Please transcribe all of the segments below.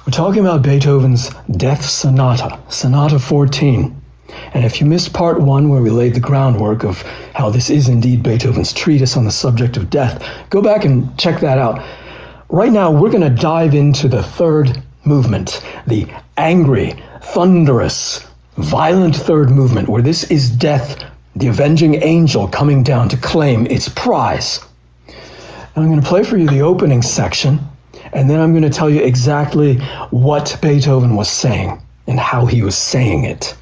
We're talking about Beethoven's Death Sonata, Sonata 14. And if you missed part one, where we laid the groundwork of how this is indeed Beethoven's treatise on the subject of death, go back and check that out. Right now, we're going to dive into the third movement, the angry, thunderous, violent third movement, where this is death, the avenging angel coming down to claim its prize. And I'm going to play for you the opening section, and then I'm going to tell you exactly what Beethoven was saying and how he was saying it.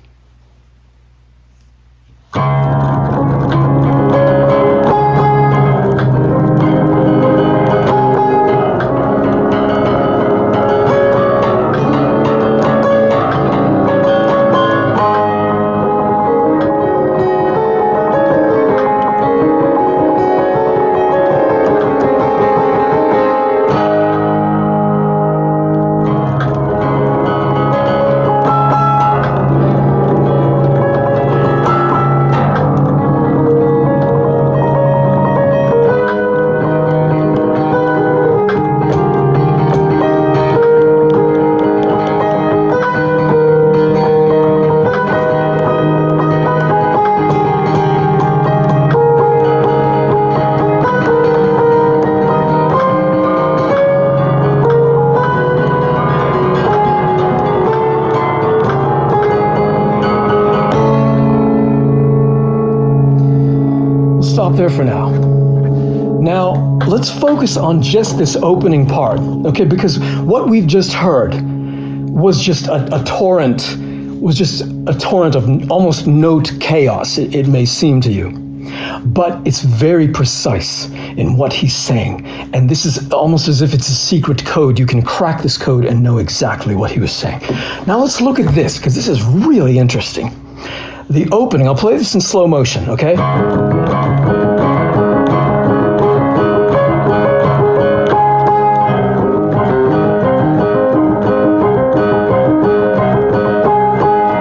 Stop there for now. Now, let's focus on just this opening part, okay? Because what we've just heard was just a torrent of almost note chaos, it may seem to you. But it's very precise in what he's saying. And this is almost as if it's a secret code. You can crack this code and know exactly what he was saying. Now let's look at this, because this is really interesting. The opening, I'll play this in slow motion, okay?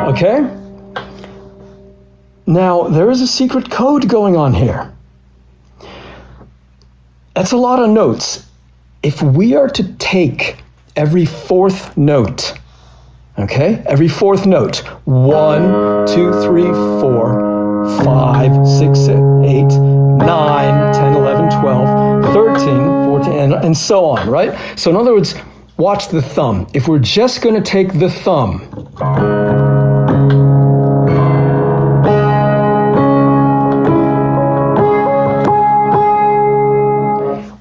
Okay? Now, there is a secret code going on here. That's a lot of notes. If we are to take every fourth note, okay? Every fourth note. 1, 2, 3, 4, 5, 6, 8, 9, 10, 11, 12, 13, 14, and so on, right? So in other words, watch the thumb. If we're just going to take the thumb,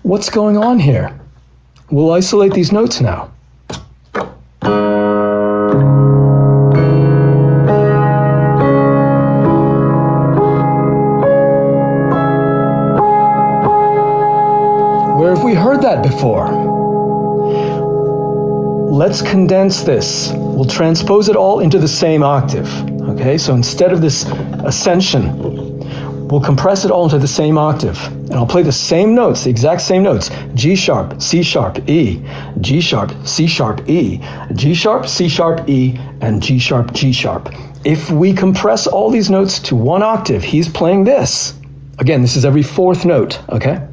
what's going on here? We'll isolate these notes now. Where have we heard that before? Let's condense this. We'll transpose it all into the same octave. Okay, so instead of this ascension, we'll compress it all into the same octave. And I'll play the same notes, the exact same notes. G sharp, C sharp, E, G sharp, C sharp, E, G sharp, C sharp, E, and G sharp, G sharp. If we compress all these notes to one octave, he's playing this. Again, this is every fourth note, okay?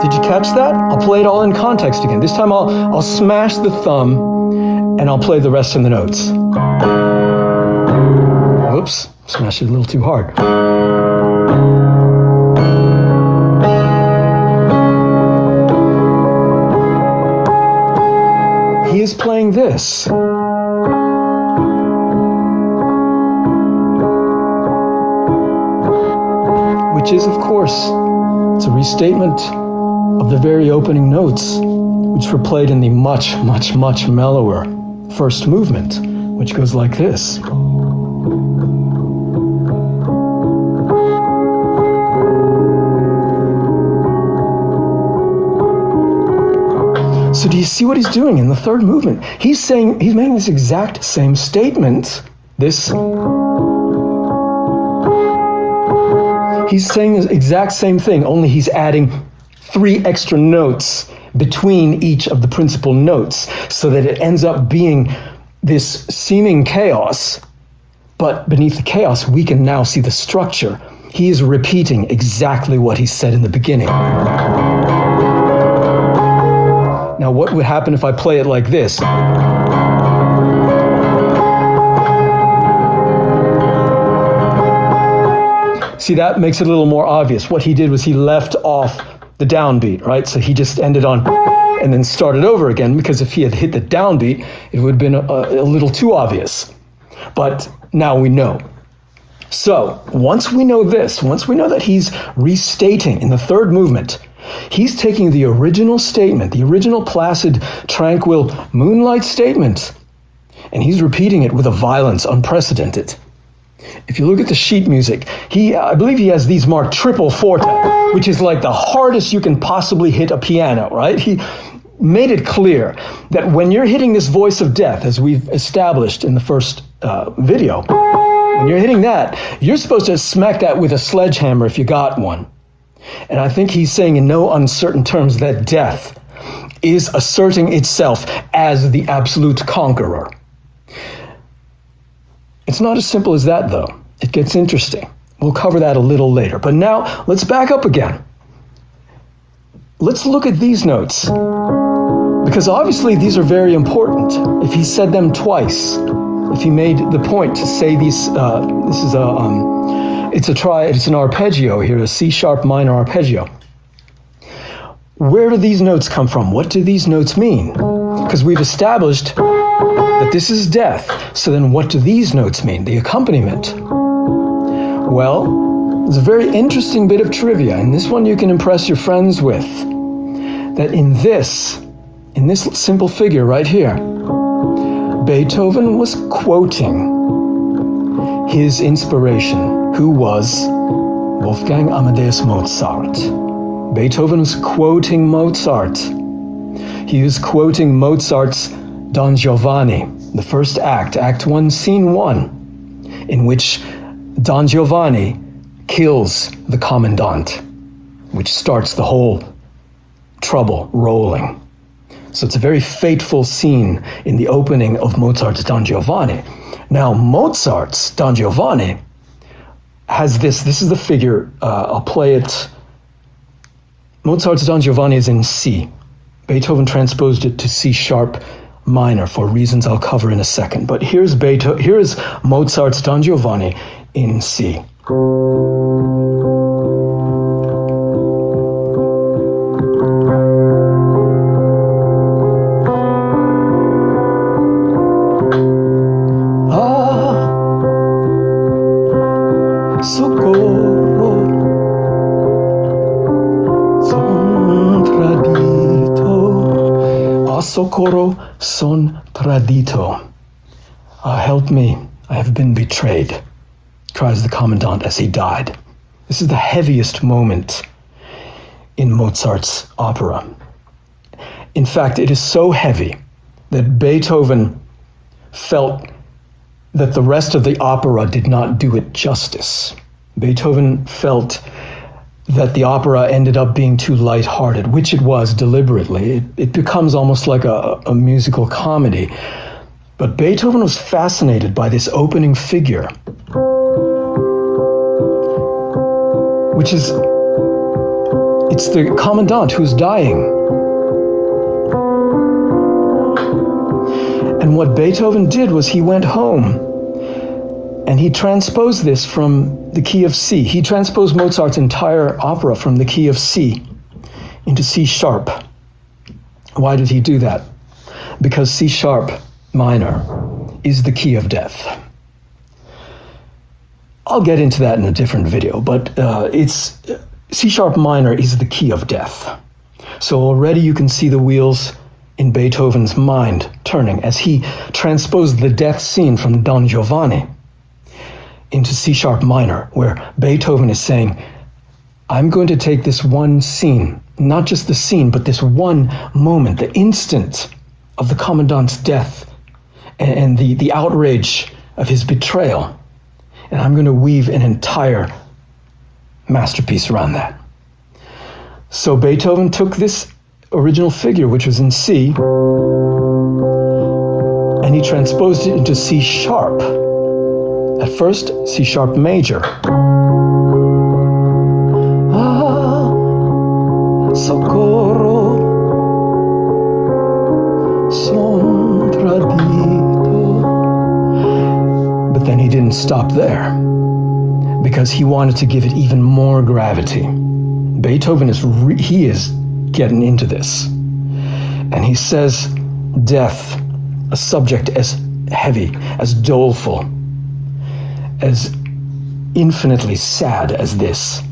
Did you catch that? I'll play it all in context again. This time I'll smash the thumb and I'll play the rest of the notes. Whoops, smashed it a little too hard. He is playing this. Which is, of course, it's a restatement of the very opening notes, which were played in the much, much, much mellower first movement, which goes like this. So do you see what he's doing in the third movement? He's making this exact same statement. He's saying the exact same thing, only he's adding 3 extra notes between each of the principal notes, so that it ends up being this seeming chaos, but beneath the chaos we can now see the structure. he is repeating exactly what he said in the beginning. Now, what would happen if I play it like this? See, that makes it a little more obvious. What he did was he left off the downbeat, right? So he just ended on and then started over again, because if he had hit the downbeat, it would have been a little too obvious. But now we know. So once we know this, once we know that he's restating in the third movement, he's taking the original statement, the original placid, tranquil Moonlight statement, and he's repeating it with a violence unprecedented. If you look at the sheet music, I believe he has these marked triple forte, which is like the hardest you can possibly hit a piano, right? He made it clear that when you're hitting this voice of death, as we've established in the first video, when you're hitting that, you're supposed to smack that with a sledgehammer if you got one. And I think he's saying in no uncertain terms that death is asserting itself as the absolute conqueror. It's not as simple as that, though. It gets interesting. We'll cover that a little later. But now, let's back up again. Let's look at these notes, because obviously these are very important. If he said them twice, if he made the point to say these, it's an arpeggio here, a C sharp minor arpeggio. Where do these notes come from? What do these notes mean? Because we've established that this is death. So then what do these notes mean, the accompaniment? Well, there's a very interesting bit of trivia, and this one you can impress your friends with, that in this simple figure right here, Beethoven was quoting his inspiration, who was Wolfgang Amadeus Mozart. Beethoven was quoting Mozart. He was quoting Mozart's Don Giovanni, the first act, Act 1, Scene 1, in which Don Giovanni kills the commandant, which starts the whole trouble rolling. So it's a very fateful scene in the opening of Mozart's Don Giovanni. Now, Mozart's Don Giovanni has this is the figure, I'll play it. Mozart's Don Giovanni is in C. Beethoven transposed it to C sharp minor for reasons I'll cover in a second. But here's Mozart's Don Giovanni in C. Socorro son tradito. Help me, I have been betrayed, cries the commandant as he died. This is the heaviest moment in Mozart's opera. In fact, it is so heavy that Beethoven felt that the rest of the opera did not do it justice. Beethoven felt that the opera ended up being too lighthearted, which it was deliberately. It becomes almost like a musical comedy. But Beethoven was fascinated by this opening figure, which is, it's the commandant who's dying. And what Beethoven did was he went home and he transposed this from the key of C. He transposed Mozart's entire opera from the key of C into C sharp. Why did he do that? Because C sharp minor is the key of death. I'll get into that in a different video, but it's C sharp minor is the key of death. So already you can see the wheels in Beethoven's mind turning as he transposed the death scene from Don Giovanni into C sharp minor, where Beethoven is saying, I'm going to take this one scene, not just the scene, but this one moment, the instant of the commandant's death and the outrage of his betrayal, and I'm going to weave an entire masterpiece around that. So Beethoven took this original figure, which was in C, and he transposed it into C sharp. At first, C sharp major. stop there, because he wanted to give it even more gravity. Beethoven is getting into this. And he says, death, a subject as heavy, as doleful, as infinitely sad as this,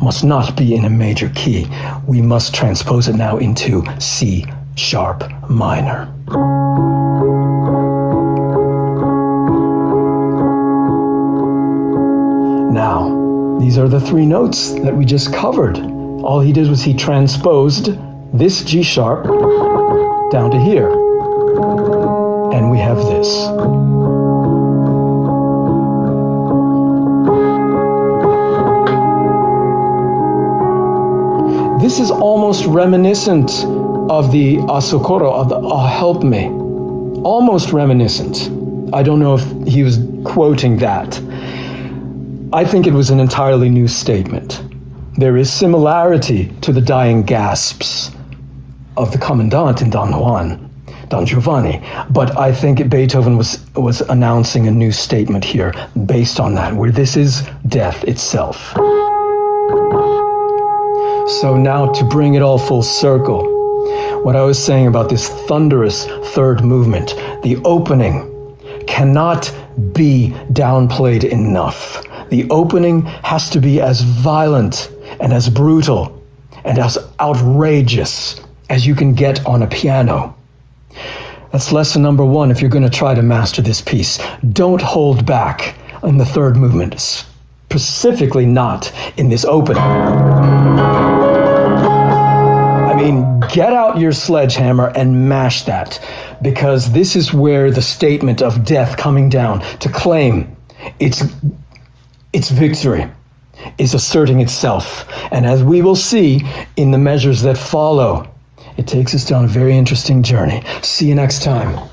must not be in a major key. We must transpose it now into C sharp minor. Now, these are the three notes that we just covered. All he did was he transposed this G sharp down to here. And we have this. This is almost reminiscent of the Asokoro, of the Help Me. Almost reminiscent. I don't know if he was quoting that. I think it was an entirely new statement. There is similarity to the dying gasps of the Commandant in Don Giovanni, but I think Beethoven was announcing a new statement here based on that, where this is death itself. So now to bring it all full circle, what I was saying about this thunderous third movement, the opening cannot be downplayed enough. The opening has to be as violent and as brutal and as outrageous as you can get on a piano. That's lesson number one if you're going to try to master this piece. Don't hold back in the third movement, specifically not in this opening. I mean, get out your sledgehammer and mash that, because this is where the statement of death coming down to claim its victory is asserting itself. And as we will see in the measures that follow, it takes us down a very interesting journey. See you next time.